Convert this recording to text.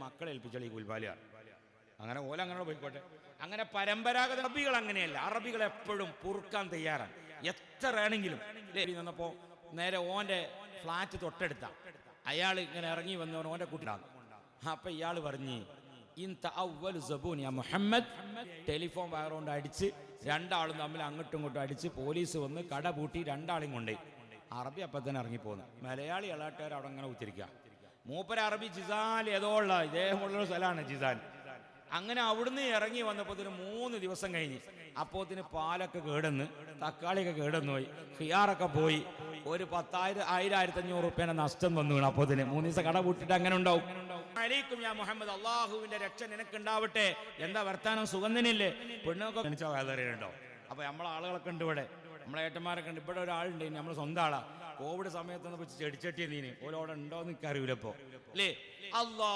മക്കളെ ഏൽപ്പിച്ചാൽ ഈ കുൽബാലിയാണ്. അങ്ങനെ ഓലങ്ങനെ പോയിക്കോട്ടെ. അങ്ങനെ പരമ്പരാഗത അറബികൾ അങ്ങനെയല്ല. അറബികൾ എപ്പോഴും പൊറുക്കാൻ തയ്യാറാണ്, എത്രയാണെങ്കിലും. നിന്നപ്പോൾ നേരെ ഓൻ്റെ ഫ്ലാറ്റ് തൊട്ടെടുത്ത അയാൾ ഇങ്ങനെ ഇറങ്ങി വന്നവൻ ഓൻ്റെ കുട്ടിയാണ്. അപ്പം ഇയാൾ പറഞ്ഞ് മുഹമ്മദ് ടെലിഫോൺ വയർ കൊണ്ട് അടിച്ച് രണ്ടാളും തമ്മിൽ അങ്ങോട്ടും ഇങ്ങോട്ടും അടിച്ച് പോലീസ് വന്ന് കട പൂട്ടി രണ്ടാളും കൊണ്ടുപോയി. അറബി അപ്പം തന്നെ ഇറങ്ങിപ്പോന്നു. മലയാളി അളാട്ടുകാർ അവിടെ അങ്ങനെ ഉച്ചരിക്കുക. മൂപ്പര അറബി ജിസാൻ ഏതോ ഉള്ള ഇദ്ദേഹമുള്ളൊരു സ്ഥലമാണ് ജിസാൻ. അങ്ങനെ അവിടുന്ന് ഇറങ്ങി വന്നപ്പോൾ 3 ദിവസം കഴിഞ്ഞ് അപ്പോത്തിന് പാലൊക്കെ കേടന്ന്, തക്കാളിയൊക്കെ കേടന്നു പോയി, ഖിയാറൊക്കെ പോയി. ഒരു 10,000-1500 റുപ്യേനെ നഷ്ടം വന്നു വീണ്. അപ്പോത്തിന് 3 ദിവസം കട പൂട്ടിട്ട് അങ്ങനെ ഉണ്ടാവും. അലൈക്കും യാ മുഹമ്മദ്, അള്ളാഹുവിന്റെ രക്ഷ നിനക്കുണ്ടാവട്ടെ. എന്താ വർത്താനം, സുഗന്ധനില്ലേ? പെണ്ണൊക്കെ ക്ഷണിച്ചാൽ വേദറിയുണ്ടോ? അപ്പൊ നമ്മളെ ആളുകളൊക്കെ ഉണ്ട് ഇവിടെ, നമ്മളെ ഏട്ടന്മാരൊക്കെ ഉണ്ട്. ഇവിടെ ഒരാളുണ്ട്, നമ്മൾ സ്വന്തം ആളാ. കോവിഡ് സമയത്തൊന്ന് വെച്ച് ചെടിച്ചട്ടിയ നീന് ഓലോടെ ഉണ്ടോന്ന് എനിക്ക് അറിയില്ലപ്പോ അല്ലേ. അല്ലാ